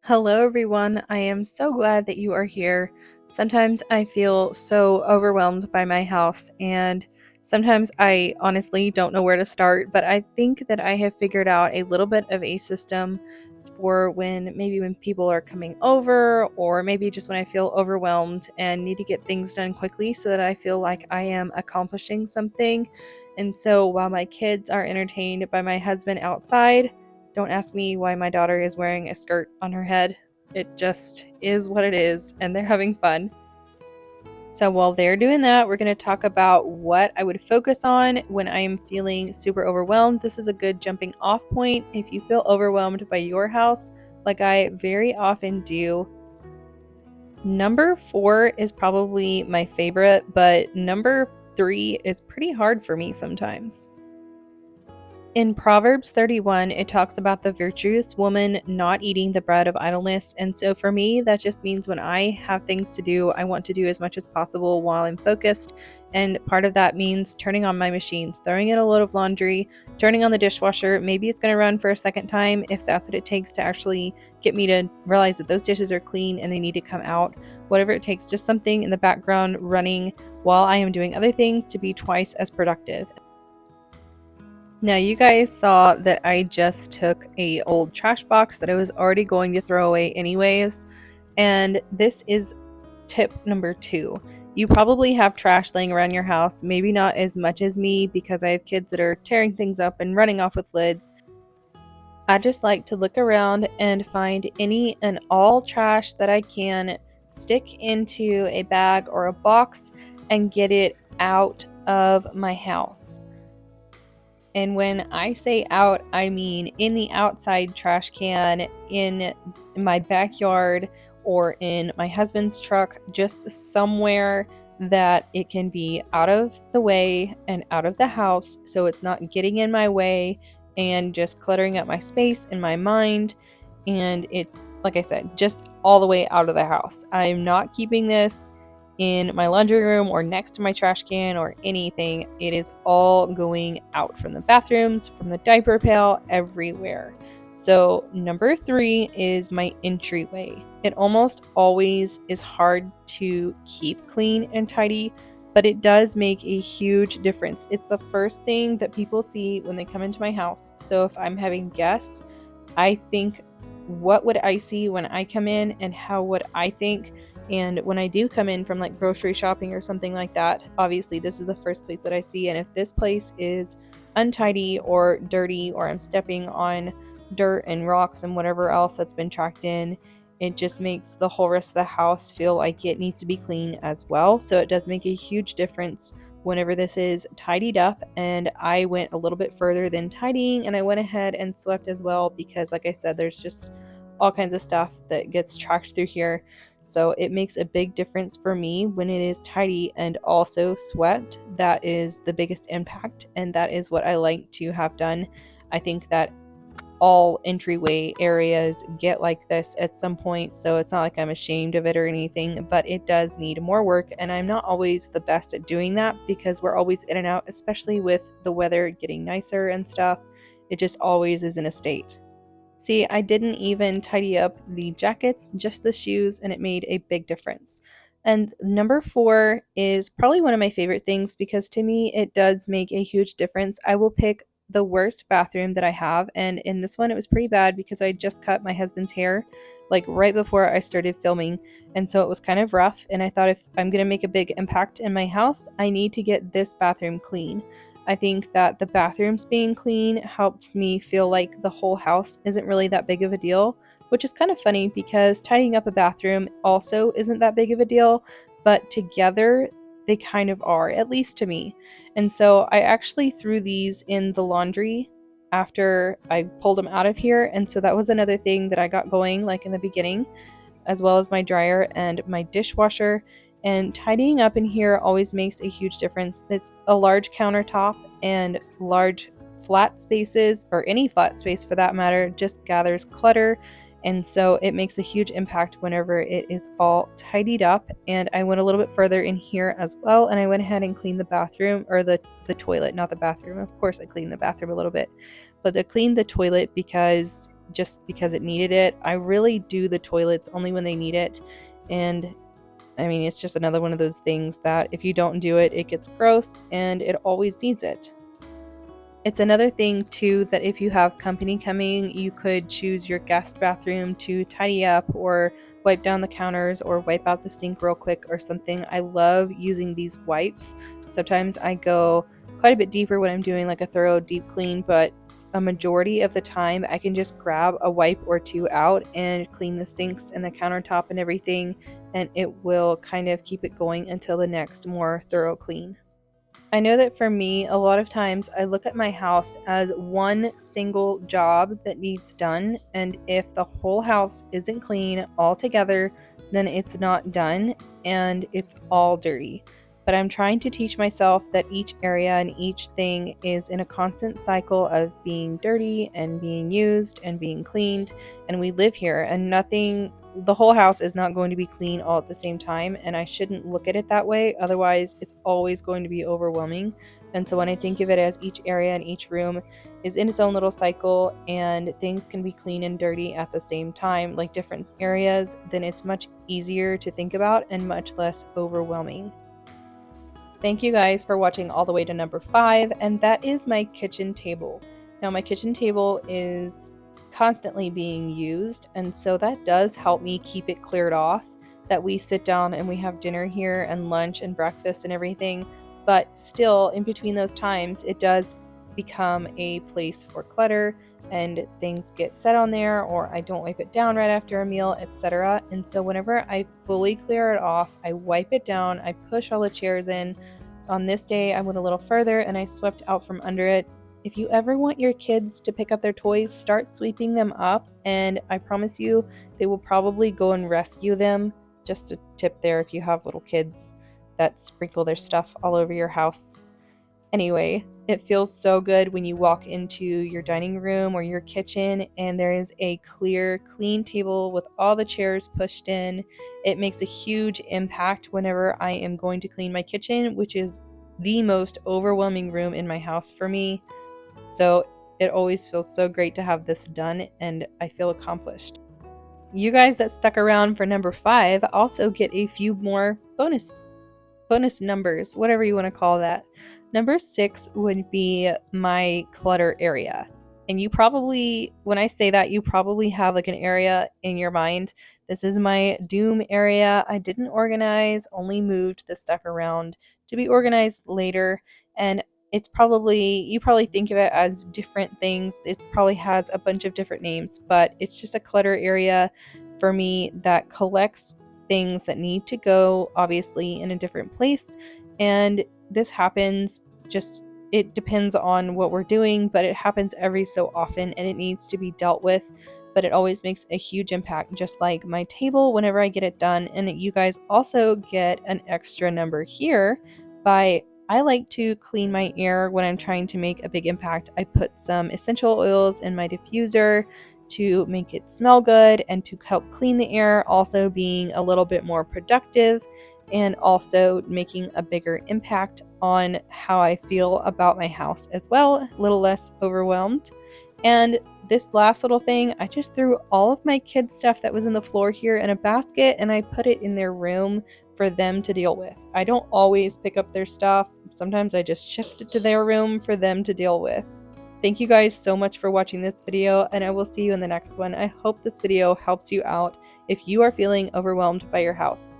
Hello, everyone. I am so glad that you are here. Sometimes I feel so overwhelmed by my house, and sometimes I honestly don't know where to start. But I think that I have figured out a little bit of a system for when people are coming over, or maybe just when I feel overwhelmed and need to get things done quickly so that I feel like I am accomplishing something. And so while my kids are entertained by my husband outside, don't ask me why my daughter is wearing a skirt on her head. It just is what it is, and they're having fun. So while they're doing that, we're going to talk about what I would focus on when I am feeling super overwhelmed. This is a good jumping off point if you feel overwhelmed by your house, like I very often do. Number 4 is probably my favorite, but number 3 is pretty hard for me sometimes. In Proverbs 31, it talks about the virtuous woman not eating the bread of idleness. And so for me, that just means when I have things to do, I want to do as much as possible while I'm focused. And part of that means turning on my machines, throwing in a load of laundry, turning on the dishwasher. Maybe it's going to run for a second time if that's what it takes to actually get me to realize that those dishes are clean and they need to come out. Whatever it takes, just something in the background running while I am doing other things to be twice as productive. Now you guys saw that I just took a old trash box that I was already going to throw away anyways, and this is tip number 2. You probably have trash laying around your house, maybe not as much as me because I have kids that are tearing things up and running off with lids. I just like to look around and find any and all trash that I can, stick into a bag or a box, and get it out of my house. And when I say out, I mean in the outside trash can, in my backyard, or in my husband's truck, just somewhere that it can be out of the way and out of the house so it's not getting in my way and just cluttering up my space and my mind. And it, like I said, just all the way out of the house. I'm not keeping this in my laundry room or next to my trash can or anything. It is all going out from the bathrooms, from the diaper pail, everywhere. So number 3 is my entryway. It almost always is hard to keep clean and tidy, but it does make a huge difference. It's the first thing that people see when they come into my house. So if I'm having guests, I think, what would I see when I come in and how would I think? And when I do come in from like grocery shopping or something like that, obviously this is the first place that I see. And if this place is untidy or dirty, or I'm stepping on dirt and rocks and whatever else that's been tracked in, it just makes the whole rest of the house feel like it needs to be clean as well. So it does make a huge difference whenever this is tidied up. And I went a little bit further than tidying, and I went ahead and swept as well because, like I said, there's just all kinds of stuff that gets tracked through here. So it makes a big difference for me when it is tidy and also swept. That is the biggest impact, and that is what I like to have done. I think that all entryway areas get like this at some point, so it's not like I'm ashamed of it or anything, but it does need more work, and I'm not always the best at doing that because we're always in and out, especially with the weather getting nicer and stuff. It just always is in a state. See, I didn't even tidy up the jackets, just the shoes, and it made a big difference. And number 4 is probably one of my favorite things because to me it does make a huge difference. I will pick the worst bathroom that I have, and in this one it was pretty bad because I just cut my husband's hair like right before I started filming, and so it was kind of rough, and I thought if I'm going to make a big impact in my house, I need to get this bathroom clean. I think that the bathrooms being clean helps me feel like the whole house isn't really that big of a deal, which is kind of funny because tidying up a bathroom also isn't that big of a deal, but together they kind of are, at least to me. And so I actually threw these in the laundry after I pulled them out of here, and so that was another thing that I got going like in the beginning, as well as my dryer and my dishwasher. And tidying up in here always makes a huge difference. It's a large countertop, and large flat spaces, or any flat space for that matter, just gathers clutter. And so it makes a huge impact whenever it is all tidied up. And I went a little bit further in here as well, and I went ahead and cleaned the bathroom, or the toilet, not the bathroom. Of course I cleaned the bathroom a little bit, but I cleaned the toilet because just because it needed it. I really do the toilets only when they need it. And I mean, it's just another one of those things that if you don't do it, it gets gross and it always needs it. It's another thing too that if you have company coming, you could choose your guest bathroom to tidy up or wipe down the counters or wipe out the sink real quick or something. I love using these wipes. Sometimes I go quite a bit deeper when I'm doing like a thorough deep clean, but a majority of the time I can just grab a wipe or two out and clean the sinks and the countertop and everything, and it will kind of keep it going until the next more thorough clean. I know that for me, a lot of times I look at my house as one single job that needs done, and if the whole house isn't clean altogether, then it's not done and it's all dirty. But I'm trying to teach myself that each area and each thing is in a constant cycle of being dirty and being used and being cleaned, and we live here, and the whole house is not going to be clean all at the same time, and I shouldn't look at it that way. Otherwise, it's always going to be overwhelming. And so when I think of it as each area and each room is in its own little cycle and things can be clean and dirty at the same time, like different areas, then it's much easier to think about and much less overwhelming. Thank you guys for watching all the way to number 5, and that is my kitchen table. Now my kitchen table is constantly being used, and so that does help me keep it cleared off, that we sit down and we have dinner here and lunch and breakfast and everything, but still in between those times it does become a place for clutter and things get set on there, or I don't wipe it down right after a meal, etc. And so whenever I fully clear it off, I wipe it down, I push all the chairs in. On this day, I went a little further and I swept out from under it. If you ever want your kids to pick up their toys, start sweeping them up, and I promise you, they will probably go and rescue them. Just a tip there if you have little kids that sprinkle their stuff all over your house. Anyway, it feels so good when you walk into your dining room or your kitchen and there is a clear, clean table with all the chairs pushed in. It makes a huge impact whenever I am going to clean my kitchen, which is the most overwhelming room in my house for me. So it always feels so great to have this done and I feel accomplished. You guys that stuck around for number 5 also get a few more bonus numbers, whatever you want to call that. Number 6 would be my clutter area. And you probably, when I say that, you probably have like an area in your mind. This is my doom area. I didn't organize, only moved the stuff around to be organized later. And you probably think of it as different things. It probably has a bunch of different names, but it's just a clutter area for me that collects things that need to go, obviously, in a different place. And this happens it depends on what we're doing, but it happens every so often and it needs to be dealt with. But it always makes a huge impact, just like my table whenever I get it done. And you guys also get an extra number here I like to clean my air when I'm trying to make a big impact. I put some essential oils in my diffuser to make it smell good and to help clean the air, also being a little bit more productive and also making a bigger impact on how I feel about my house as well, a little less overwhelmed. And this last little thing, I just threw all of my kids' stuff that was in the floor here in a basket and I put it in their room for them to deal with. I don't always pick up their stuff. Sometimes I just shift it to their room for them to deal with. Thank you guys so much for watching this video, and I will see you in the next one. I hope this video helps you out if you are feeling overwhelmed by your house.